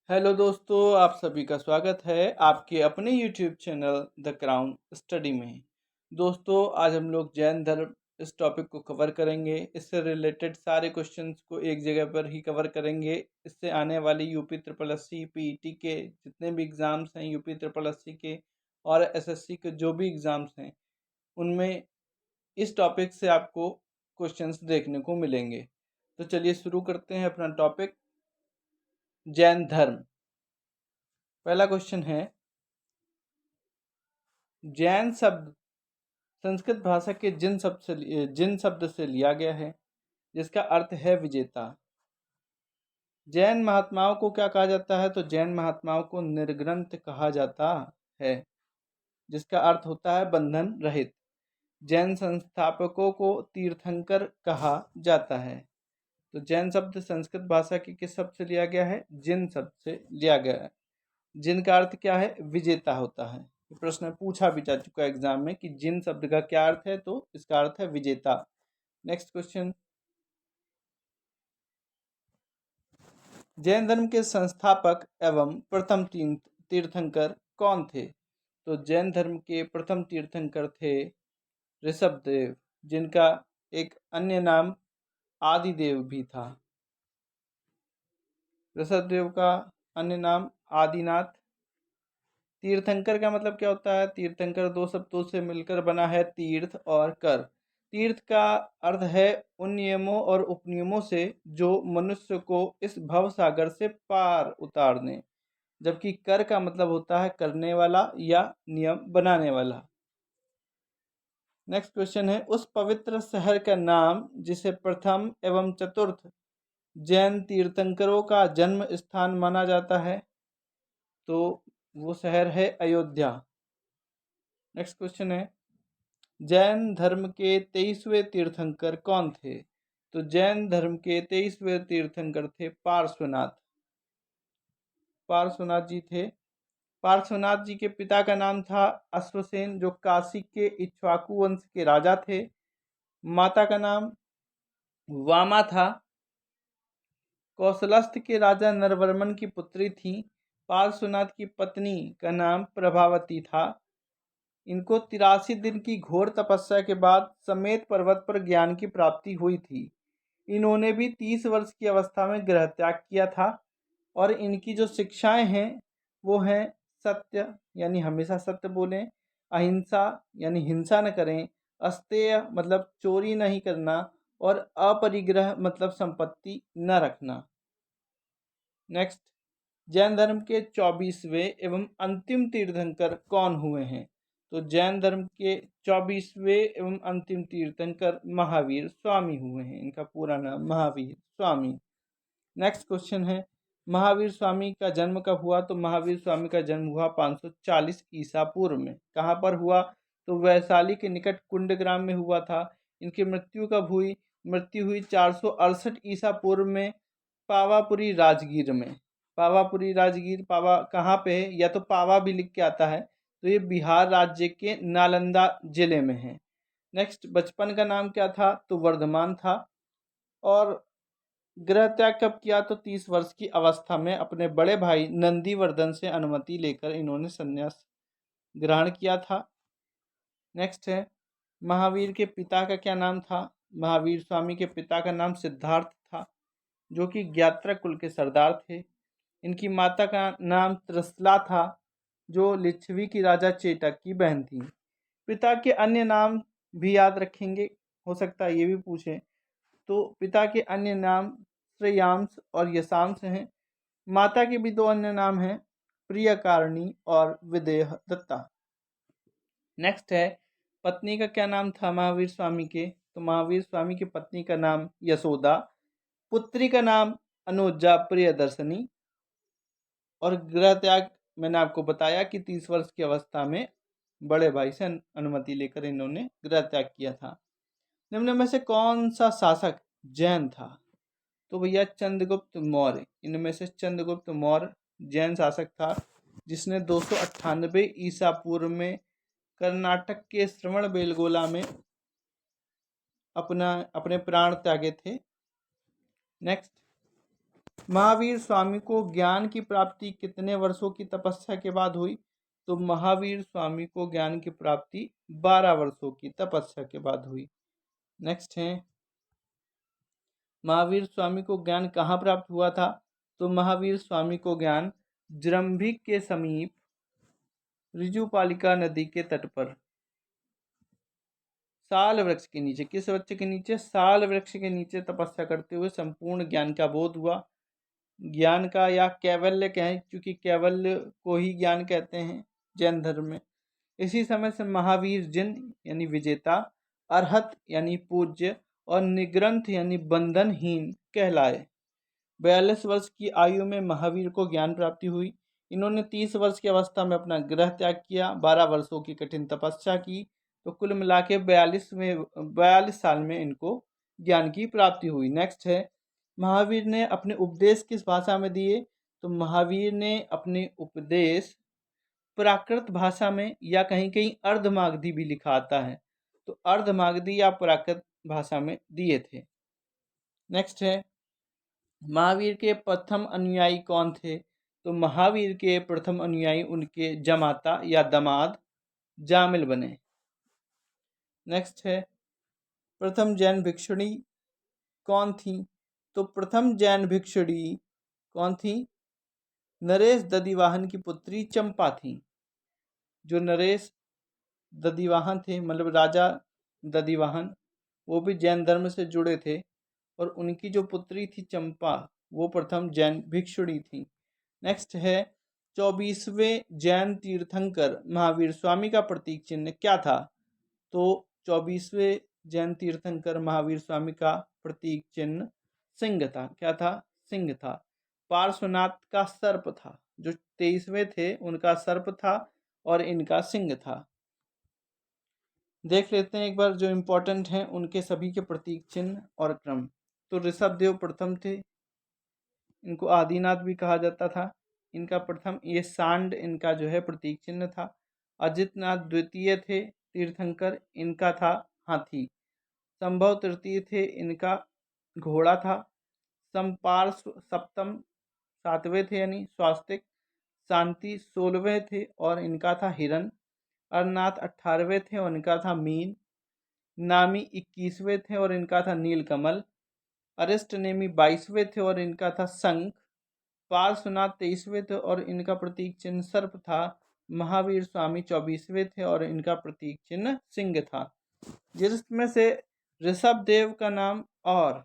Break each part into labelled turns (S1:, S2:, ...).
S1: Hello दोस्तों, आप सभी का स्वागत है आपके अपने YouTube channel the crown study में। दोस्तों, आज हम लोग जैन धर्म इस टॉपिक को कवर करेंगे। इससे रिलेटेड सारे क्वेश्चंस को एक जगह पर ही कवर करेंगे। इससे आने वाली यूपी ट्रिपल एससी पीईटी के जितने भी एग्ज़ाम्स हैं, यूपी ट्रिपल एससी के और एसएससी के जो भी एग्ज़ाम्स हैं, उनमें इस टॉपिक से आपको क्वेश्चंस देखने को मिलेंगे। तो चलिए शुरू करते हैं अपना टॉपिक, जैन धर्म। पहला क्वेश्चन है, जैन शब्द संस्कृत भाषा के जिन शब्द से लिया गया है, जिसका अर्थ है विजेता। जैन महात्माओं को क्या कहा जाता है? तो जैन महात्माओं को निर्ग्रंथ कहा जाता है, जिसका अर्थ होता है बंधन रहित। जैन संस्थापकों को तीर्थंकर कहा जाता है। तो जैन शब्द संस्कृत भाषा के किस शब्द से लिया गया है? जिन शब्द से लिया गया है। जिनका अर्थ क्या है? विजेता होता है। प्रश्न पूछा भी जा चुका है एग्जाम में कि जिन शब्द का क्या अर्थ है, तो इसका अर्थ है विजेता। नेक्स्ट क्वेश्चन, जैन धर्म के संस्थापक एवं प्रथम तीर्थंकर कौन थे? तो जैन धर्म के प्रथम तीर्थंकर थे ऋषभदेव, जिनका एक अन्य नाम आदिदेव भी था। ऋषभदेव का अन्य नाम आदिनाथ। तीर्थंकर का मतलब क्या होता है? तीर्थंकर दो शब्दों से मिलकर बना है, तीर्थ और कर। तीर्थ का अर्थ है उन नियमों और उपनियमों से जो मनुष्य को इस भव सागर से पार उतार दें, जबकि कर का मतलब होता है करने वाला या नियम बनाने वाला। नेक्स्ट क्वेश्चन है, उस पवित्र शहर का नाम जिसे प्रथम एवं चतुर्थ जैन तीर्थंकरों का जन्म स्थान माना जाता है, तो वो शहर है अयोध्या। नेक्स्ट क्वेश्चन है, जैन धर्म के 23वें तीर्थंकर कौन थे? तो जैन धर्म के 23वें तीर्थंकर थे पार्श्वनाथ। पार्श्वनाथ जी थे। पार्श्वनाथ जी के पिता का नाम था अश्वसेन, जो काशी के इक्ष्वाकु वंश के राजा थे। माता का नाम वामा था, कौशलस्थ के राजा नरवर्मन की पुत्री थी। पार्श्वनाथ की पत्नी का नाम प्रभावती था। इनको 83 दिन की घोर तपस्या के बाद समेत पर्वत पर ज्ञान की प्राप्ति हुई थी। इन्होंने भी 30 वर्ष की अवस्था में गृह त्याग किया था। और इनकी जो शिक्षाएं हैं वो हैं सत्य यानी हमेशा सत्य बोलें, अहिंसा यानी हिंसा न करें, अस्तेय मतलब चोरी नहीं करना, और अपरिग्रह मतलब संपत्ति न रखना। नेक्स्ट, जैन धर्म के 24वें एवं अंतिम तीर्थंकर कौन हुए हैं? तो जैन धर्म के 24वें एवं अंतिम तीर्थंकर महावीर स्वामी हुए हैं। इनका पूरा नाम महावीर स्वामी। नेक्स्ट क्वेश्चन है, महावीर स्वामी का जन्म कब हुआ? तो महावीर स्वामी का जन्म हुआ 540 ईसा पूर्व में। कहाँ पर हुआ? तो वैशाली के निकट कुंडग्राम में हुआ था। इनकी मृत्यु कब हुई? मृत्यु हुई 468 ईसा पूर्व में पावापुरी राजगीर में। पावापुरी राजगीर, पावा कहाँ पे है? या तो पावा भी लिख के आता है, तो ये बिहार राज्य के नालंदा जिले में है। नेक्स्ट, बचपन का नाम क्या था? तो वर्धमान था। और गृह त्याग कब किया? तो 30 वर्ष की अवस्था में अपने बड़े भाई नंदीवर्धन से अनुमति लेकर इन्होंने संन्यास ग्रहण किया था। नेक्स्ट है, महावीर के पिता का क्या नाम था? महावीर स्वामी के पिता का नाम सिद्धार्थ था, जो कि ज्ञात्रा कुल के सरदार थे। इनकी माता का नाम त्रिशला था, जो लिच्छवी की राजा चेटक की बहन थी। पिता के अन्य नाम भी याद रखेंगे, हो सकता है ये भी पूछें। तो पिता के अन्य नाम श्रेयांश और यशांश हैं। माता के भी दो अन्य नाम हैं, प्रियकारिणी और विदेह दत्ता। नेक्स्ट है, पत्नी का क्या नाम था महावीर स्वामी के? तो महावीर स्वामी की पत्नी का नाम यशोदा, पुत्री का नाम अनुजा प्रियदर्शनी। और गृह त्याग मैंने आपको बताया कि 30 वर्ष की अवस्था में बड़े भाई से अनुमति लेकर इन्होंने गृह त्याग किया था। निम्न में से कौन सा शासक जैन था? तो भैया चंद्रगुप्त मौर्य। इनमें से चंद्रगुप्त मौर्य जैन शासक था, जिसने 298 ईसा पूर्व में कर्नाटक के श्रवण बेलगोला में अपने प्राण त्यागे थे। नेक्स्ट, महावीर स्वामी को ज्ञान की प्राप्ति कितने वर्षों की तपस्या के बाद हुई? तो महावीर स्वामी को ज्ञान की प्राप्ति 12 वर्षों की तपस्या के बाद हुई। नेक्स्ट है, महावीर स्वामी को ज्ञान कहाँ प्राप्त हुआ था? तो महावीर स्वामी को ज्ञान जृंभिक के समीप ऋजुपालिका नदी के तट पर साल वृक्ष के नीचे, किस वृक्ष के नीचे? साल वृक्ष के नीचे तपस्या करते हुए संपूर्ण ज्ञान का बोध हुआ। ज्ञान का या कैवल्य कहें, क्योंकि कैवल्य को ही ज्ञान कहते हैं जैन धर्म में। इसी समय से महावीर जिन यानी विजेता, अरहत यानी पूज्य और निग्रंथ यानी बंधनहीन कहलाए। 42 वर्ष की आयु में महावीर को ज्ञान प्राप्ति हुई। इन्होंने 30 वर्ष की अवस्था में अपना गृह त्याग किया, 12 वर्षों की कठिन तपस्या की, तो कुल मिला के 42 साल में इनको ज्ञान की प्राप्ति हुई। नेक्स्ट है, महावीर ने अपने उपदेश किस भाषा में दिए? तो महावीर ने अपने उपदेश प्राकृत भाषा में या कहीं कहीं अर्धमागधी भी लिखा आता है, तो अर्धमागधी या प्राकृत भाषा में दिए थे। नेक्स्ट है, महावीर के प्रथम अनुयायी कौन थे? तो महावीर के प्रथम अनुयायी उनके जमाता या दामाद जामिल बने। नेक्स्ट है, प्रथम जैन भिक्षुणी कौन थी? तो प्रथम जैन भिक्षुणी कौन थी? नरेश दधिवाहन की पुत्री चंपा थी। जो नरेश दधिवाहन थे, मतलब राजा दधिवाहन, वो भी जैन धर्म से जुड़े थे, और उनकी जो पुत्री थी चंपा, वो प्रथम जैन भिक्षुणी थी। नेक्स्ट है, 24वें जैन तीर्थंकर महावीर स्वामी का प्रतीक चिन्ह क्या था? तो 24वें जैन तीर्थंकर महावीर स्वामी का प्रतीक चिन्ह सिंह था। क्या था? सिंह था। पार्श्वनाथ का सर्प था। जो 23वें थे उनका सर्प था और इनका सिंह था। देख लेते हैं एक बार जो इम्पोर्टेंट हैं उनके सभी के प्रतीक चिन्ह और क्रम। तो ऋषभ देव प्रथम थे, इनको आदिनाथ भी कहा जाता था। इनका प्रथम ये सांड इनका जो है प्रतीक चिन्ह था। अजितनाथ द्वितीय थे तीर्थंकर, इनका था हाथी। संभव तृतीय थे, इनका घोड़ा था। संपार्श्व सप्तम 7वें थे यानी स्वास्तिक। शांति 16वें थे और इनका था हिरण। अरनाथ 18वें थे और इनका था मीन। नामी 21वें थे और इनका था नीलकमल। अरिष्ट नेमी 22वें थे और इनका था शंख। पार्श्वनाथ 23वें थे और इनका प्रतीक चिन्ह सर्प था। महावीर स्वामी 24वें थे और इनका प्रतीक चिन्ह सिंह था। जिसमें से ऋषभ देव का नाम और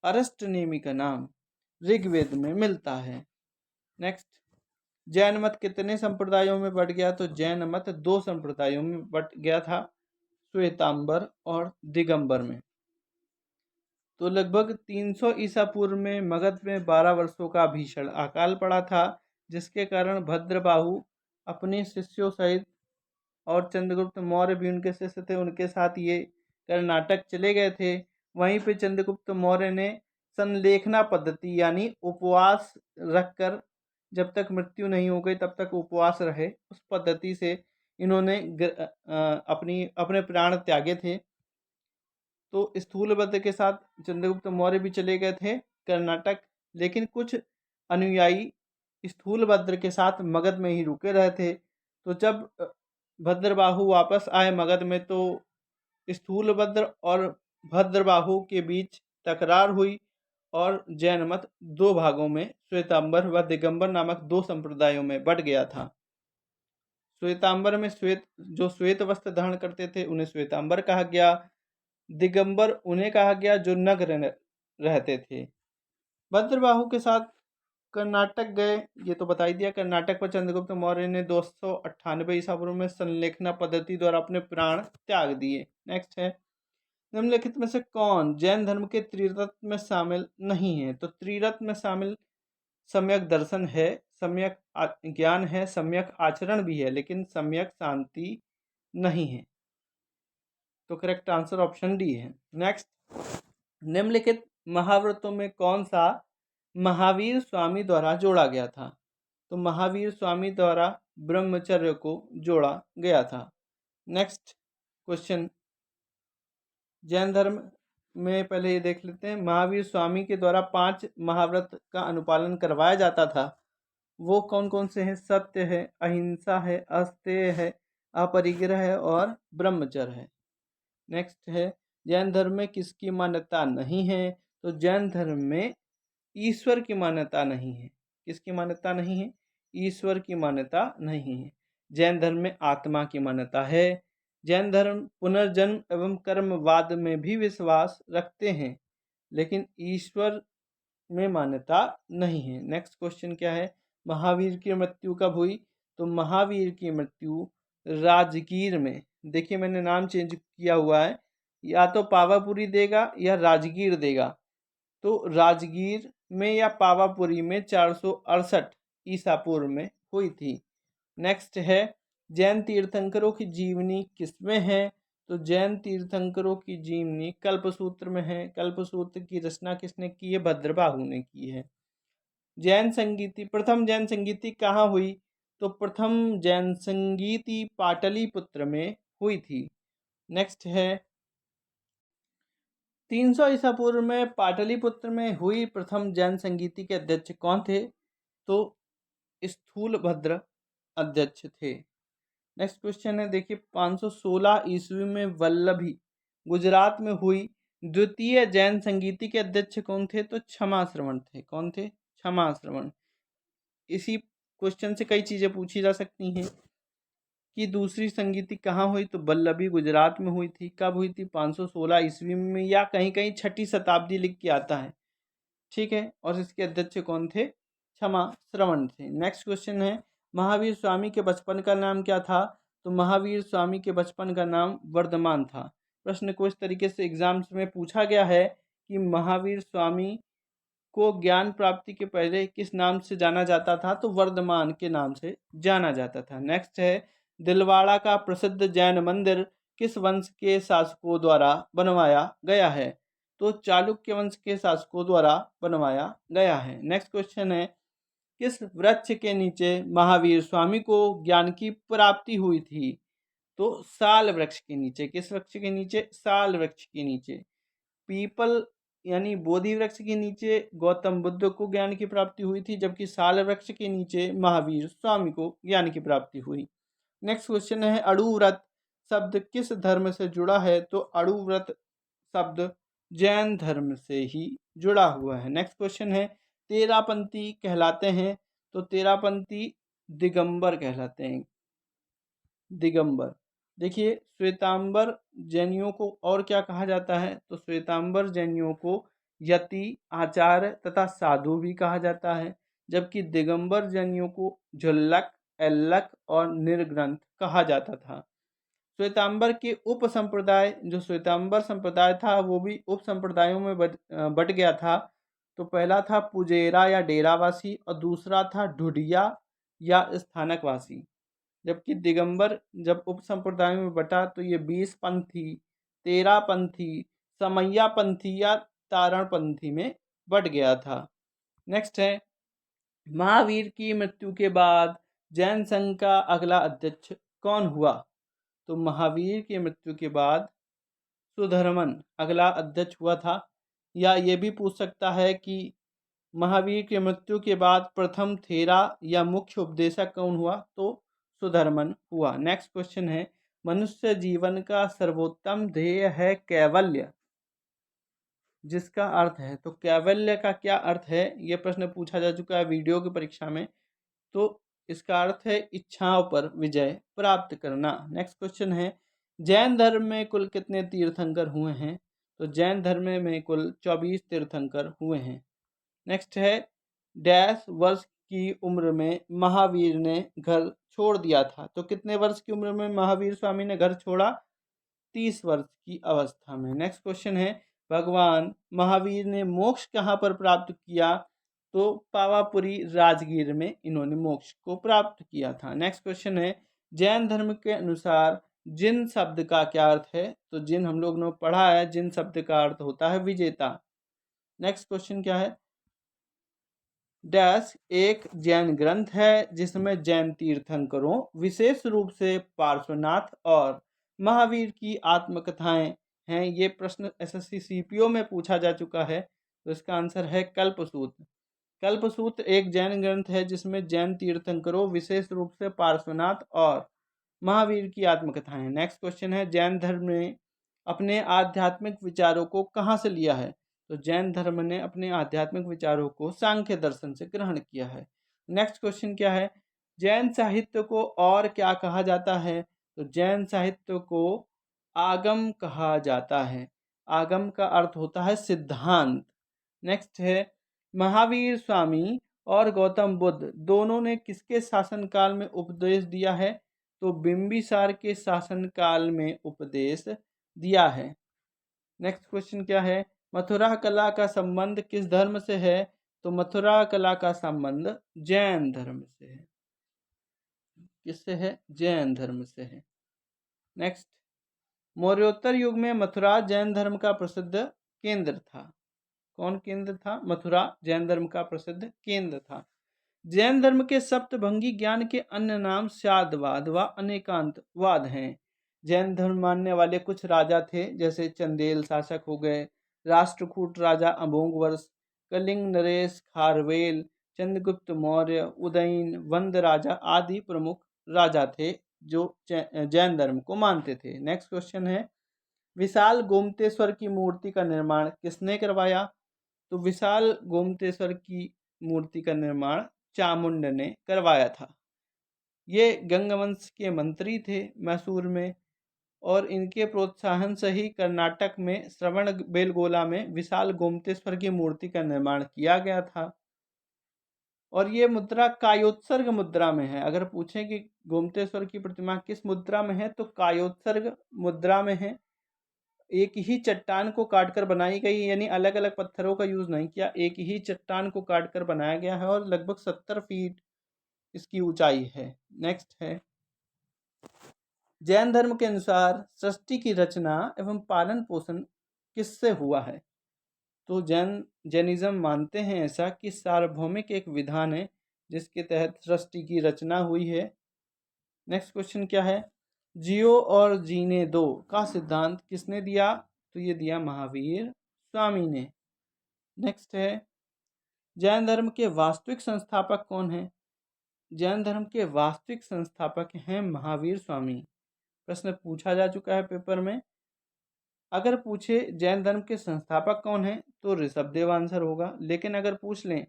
S1: अरिष्ट नेमी का नाम ऋग्वेद में मिलता है। नेक्स्ट, जैन मत कितने संप्रदायों में बट गया? तो जैन मत 2 संप्रदायों में बट गया था, श्वेतांबर और दिगंबर में। तो लगभग 300 ईसा पूर्व में मगध में 12 वर्षों का भीषण अकाल पड़ा था, जिसके कारण भद्रबाहु अपने शिष्यों सहित और चंद्रगुप्त मौर्य भी उनके शिष्य थे, उनके साथ ये कर्नाटक चले गए थे। वहीं पे चंद्रगुप्त मौर्य ने संलेखना पद्धति यानी उपवास रखकर जब तक मृत्यु नहीं हो गई तब तक उपवास रहे, उस पद्धति से इन्होंने अपने प्राण त्यागे थे। तो स्थूलभद्र के साथ चंद्रगुप्त मौर्य भी चले गए थे कर्नाटक, लेकिन कुछ अनुयायी स्थूलभद्र के साथ मगध में ही रुके रहे थे। तो जब भद्रबाहु वापस आए मगध में तो स्थूलभद्र और भद्रबाहु के बीच तकरार हुई और जैन मत 2 भागों में श्वेतांबर व दिगंबर नामक 2 संप्रदायों में बट गया था। श्वेतांबर में श्वेत वस्त्र धारण करते थे उन्हें श्वेतांबर कहा गया। दिगंबर उन्हें कहा गया जो नग्न रहते थे। भद्रबाहु के साथ कर्नाटक गए, ये तो बता ही दिया। कर्नाटक पर चंद्रगुप्त मौर्य ने 298 ईसा पूर्व में संलेखना पद्धति द्वारा अपने प्राण त्याग दिए। नेक्स्ट है, निम्नलिखित में से कौन जैन धर्म के त्रिरत्न में शामिल नहीं है? तो त्रिरत्न में शामिल सम्यक दर्शन है, सम्यक ज्ञान है, सम्यक आचरण भी है, लेकिन सम्यक शांति नहीं है। तो करेक्ट आंसर ऑप्शन डी है। नेक्स्ट, निम्नलिखित महाव्रतों में कौन सा महावीर स्वामी द्वारा जोड़ा गया था? तो महावीर स्वामी द्वारा ब्रह्मचर्य को जोड़ा गया था। नेक्स्ट क्वेश्चन, जैन धर्म में पहले ये देख लेते हैं। महावीर स्वामी के द्वारा 5 महाव्रत का अनुपालन करवाया जाता था, वो कौन कौन से हैं? सत्य है, अहिंसा है, अस्तेय है, अपरिग्रह है और ब्रह्मचर्य है। नेक्स्ट है, जैन धर्म में किसकी मान्यता नहीं है? तो जैन धर्म में ईश्वर की मान्यता नहीं है। किसकी मान्यता नहीं है? ईश्वर की मान्यता नहीं है। जैन धर्म में आत्मा की मान्यता है। जैन धर्म पुनर्जन्म एवं कर्मवाद में भी विश्वास रखते हैं, लेकिन ईश्वर में मान्यता नहीं है। नेक्स्ट क्वेश्चन क्या है? महावीर की मृत्यु कब हुई? तो महावीर की मृत्यु राजगीर में, देखिए मैंने नाम चेंज किया हुआ है, या तो पावापुरी देगा या राजगीर देगा। तो राजगीर में या पावापुरी में 468 ईसा पूर्व में हुई थी। नेक्स्ट है, जैन तीर्थंकरों की जीवनी किसमें है? तो जैन तीर्थंकरों की जीवनी कल्पसूत्र में है। कल्पसूत्र की रचना किसने की है? भद्रबाहु ने की है। जैन संगीति, प्रथम जैन संगीति कहाँ हुई? तो प्रथम जैन संगीति पाटलिपुत्र में हुई थी। नेक्स्ट है, 300 ईसा पूर्व में पाटलिपुत्र में हुई प्रथम जैन संगीति के अध्यक्ष कौन थे? तो स्थूलभद्र अध्यक्ष थे। नेक्स्ट क्वेश्चन है, देखिए 516 ईस्वी में वल्लभी गुजरात में हुई द्वितीय जैन संगीति के अध्यक्ष कौन थे? तो क्षमा श्रवण थे। कौन थे? क्षमा श्रवण। इसी क्वेश्चन से कई चीजें पूछी जा सकती हैं कि दूसरी संगीति कहाँ हुई? तो वल्लभी गुजरात में हुई थी। कब हुई थी? 516 ईस्वी में, या कहीं कहीं 6ठी शताब्दी लिख के आता है, ठीक है। और इसके अध्यक्ष कौन थे? क्षमा श्रवण थे। नेक्स्ट क्वेश्चन है, महावीर स्वामी के बचपन का नाम क्या था? तो महावीर स्वामी के बचपन का नाम वर्धमान था। प्रश्न को इस तरीके से एग्जाम्स में पूछा गया है कि महावीर स्वामी को ज्ञान प्राप्ति के पहले किस नाम से जाना जाता था? तो वर्धमान के नाम से जाना जाता था। नेक्स्ट है, दिलवाड़ा का प्रसिद्ध जैन मंदिर किस वंश के शासकों द्वारा बनवाया गया है? तो चालुक्य वंश के शासकों द्वारा बनवाया गया है। नेक्स्ट क्वेश्चन है, किस वृक्ष के नीचे महावीर स्वामी को ज्ञान की प्राप्ति हुई थी? तो साल वृक्ष के नीचे। किस वृक्ष के नीचे? साल वृक्ष के नीचे। पीपल यानी बोधि वृक्ष के नीचे गौतम बुद्ध को ज्ञान की प्राप्ति हुई थी, जबकि साल वृक्ष के नीचे महावीर स्वामी को ज्ञान की प्राप्ति हुई। नेक्स्ट क्वेश्चन है, अड़ुव्रत शब्द किस धर्म से जुड़ा है? तो अड़ुव्रत शब्द जैन धर्म से ही जुड़ा हुआ है। नेक्स्ट क्वेश्चन है, तेरापंथी कहलाते हैं? तो तेरापंथी दिगंबर कहलाते हैं। दिगंबर। देखिए श्वेतांबर जैनियों को और क्या कहा जाता है? तो श्वेतांबर जैनियों को यति, आचार्य तथा साधु भी कहा जाता है, जबकि दिगंबर जैनियों को झुल्लक, एल्लक और निर्ग्रंथ कहा जाता था। श्वेतांबर के उप संप्रदाय, जो श्वेतांबर संप्रदाय था वो भी उप संप्रदायों में बट गया था। तो पहला था पुजेरा या डेरावासी, और दूसरा था ढुडिया या स्थानकवासी। जबकि दिगंबर जब उप संप्रदायों में बटा तो ये 20 पंथी, 13 पंथी, समैया पंथी या तारण पंथी में बट गया था। नेक्स्ट है, महावीर की मृत्यु के बाद जैन संघ का अगला अध्यक्ष कौन हुआ? तो महावीर की मृत्यु के बाद सुधर्मन अगला अध्यक्ष हुआ था। या ये भी पूछ सकता है कि महावीर की मृत्यु के बाद प्रथम थेरा या मुख्य उपदेशक कौन हुआ? तो सुधर्मन हुआ। नेक्स्ट क्वेश्चन है, मनुष्य जीवन का सर्वोत्तम ध्येय है कैवल्य, जिसका अर्थ है, तो कैवल्य का क्या अर्थ है? यह प्रश्न पूछा जा चुका है वीडियो की परीक्षा में। तो इसका अर्थ है इच्छाओं पर विजय प्राप्त करना। नेक्स्ट क्वेश्चन है, जैन धर्म में कुल कितने तीर्थंकर हुए हैं? तो जैन धर्म में कुल 24 तीर्थंकर हुए हैं। नेक्स्ट है, डैश वर्ष की उम्र में महावीर ने घर छोड़ दिया था? तो कितने वर्ष की उम्र में महावीर स्वामी ने घर छोड़ा? 30 वर्ष की अवस्था में। नेक्स्ट क्वेश्चन है, भगवान महावीर ने मोक्ष कहाँ पर प्राप्त किया? तो पावापुरी राजगीर में इन्होंने मोक्ष को प्राप्त किया था। नेक्स्ट क्वेश्चन है, जैन धर्म के अनुसार जिन शब्द का क्या अर्थ है? तो जिन हम लोग ने पढ़ा है, जिन शब्द का अर्थ होता है विजेता। नेक्स्ट क्वेश्चन क्या है, डैश एक जैन ग्रंथ है जिसमें जैन तीर्थंकरों विशेष रूप से पार्श्वनाथ और महावीर की आत्मकथाएं हैं, ये प्रश्न एसएससी सीपीओ में पूछा जा चुका है। तो इसका आंसर है कल्पसूत्र। कल्पसूत्र एक जैन ग्रंथ है जिसमें जैन तीर्थंकरों, विशेष रूप से पार्श्वनाथ और महावीर की आत्मकथाएं हैं। नेक्स्ट क्वेश्चन है, जैन धर्म ने अपने आध्यात्मिक विचारों को कहाँ से लिया है? तो जैन धर्म ने अपने आध्यात्मिक विचारों को सांख्य दर्शन से ग्रहण किया है। नेक्स्ट क्वेश्चन क्या है, जैन साहित्य को और क्या कहा जाता है? तो जैन साहित्य को आगम कहा जाता है। आगम का अर्थ होता है सिद्धांत। नेक्स्ट है, महावीर स्वामी और गौतम बुद्ध दोनों ने किसके शासनकाल में उपदेश दिया है? तो बिंबिसार के शासनकाल में उपदेश दिया है। नेक्स्ट क्वेश्चन क्या है, मथुरा कला का संबंध किस धर्म से है? तो मथुरा कला का संबंध जैन धर्म से है। किससे है? जैन धर्म से है। नेक्स्ट, मौर्योत्तर युग में मथुरा जैन धर्म का प्रसिद्ध केंद्र था। कौन केंद्र था? मथुरा जैन धर्म का प्रसिद्ध केंद्र था। जैन धर्म के सप्तभंगी ज्ञान के अन्य नाम शादवाद व अनेकांतवाद हैं। जैन धर्म मानने वाले कुछ राजा थे, जैसे चंदेल शासक हो गए, राष्ट्रकूट राजा अमोघवर्ष, कलिंग नरेश खारवेल, चंद्रगुप्त मौर्य, उदयन, वंद राजा आदि प्रमुख राजा थे जो जैन धर्म को मानते थे। नेक्स्ट क्वेश्चन है, विशाल गोमतेश्वर की मूर्ति का निर्माण किसने करवाया? तो विशाल गोमतेश्वर की मूर्ति का निर्माण चामुंड ने करवाया था। ये गंगवंश के मंत्री थे मैसूर में, और इनके प्रोत्साहन से ही कर्नाटक में श्रवण बेलगोला में विशाल गोमतेश्वर की मूर्ति का निर्माण किया गया था। और ये मुद्रा कायोत्सर्ग मुद्रा में है। अगर पूछें कि गोमतेश्वर की प्रतिमा किस मुद्रा में है, तो कायोत्सर्ग मुद्रा में है। एक ही चट्टान को काटकर बनाई गई, यानी अलग अलग पत्थरों का यूज नहीं किया, एक ही चट्टान को काटकर बनाया गया है और लगभग 70 फीट इसकी ऊंचाई है। नेक्स्ट है, जैन धर्म के अनुसार सृष्टि की रचना एवं पालन पोषण किससे हुआ है? तो जैनिज्म मानते हैं ऐसा कि सार्वभौमिक एक विधान है जिसके तहत सृष्टि की रचना हुई है। नेक्स्ट क्वेश्चन क्या है, जियो और जीने दो का सिद्धांत किसने दिया? तो ये दिया महावीर स्वामी ने। नेक्स्ट है, जैन धर्म के वास्तविक संस्थापक कौन है? जैन धर्म के वास्तविक संस्थापक हैं महावीर स्वामी। प्रश्न पूछा जा चुका है पेपर में। अगर पूछे जैन धर्म के संस्थापक कौन है, तो ऋषभदेव आंसर होगा, लेकिन अगर पूछ लें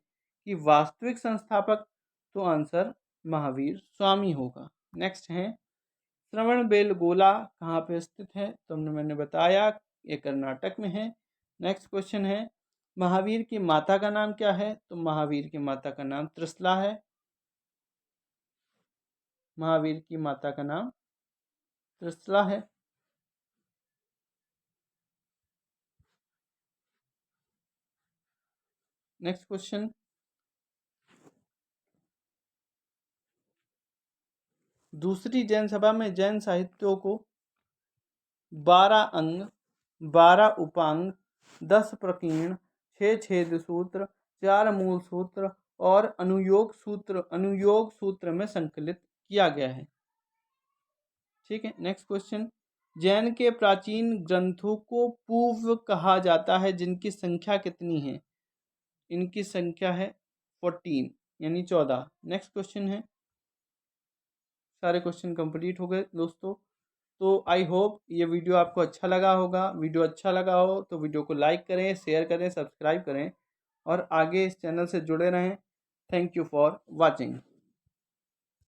S1: कि वास्तविक संस्थापक, तो आंसर महावीर स्वामी होगा। नेक्स्ट है, श्रवण बेलगोला कहाँ पे स्थित है? तो मैंने बताया ये कर्नाटक में है। नेक्स्ट क्वेश्चन है, महावीर की माता का नाम क्या है? तो महावीर की माता का नाम त्रिशला है। महावीर की माता का नाम त्रिशला है। नेक्स्ट क्वेश्चन, दूसरी जैन सभा में जैन साहित्यों को 12 अंग, 12 उपांग, 10 प्रकीर्ण, 6 छेद सूत्र, 4 मूल सूत्र और अनुयोग सूत्र में संकलित किया गया है। ठीक है। नेक्स्ट क्वेश्चन, जैन के प्राचीन ग्रंथों को पूर्व कहा जाता है जिनकी संख्या कितनी है? इनकी संख्या है 14 यानी 14। नेक्स्ट क्वेश्चन है, सारे क्वेश्चन कंप्लीट हो गए दोस्तों। तो आई होप ये वीडियो आपको अच्छा लगा होगा। वीडियो अच्छा लगा हो तो वीडियो को लाइक करें, शेयर करें, सब्सक्राइब करें और आगे इस चैनल से जुड़े रहें। Thank you for watching.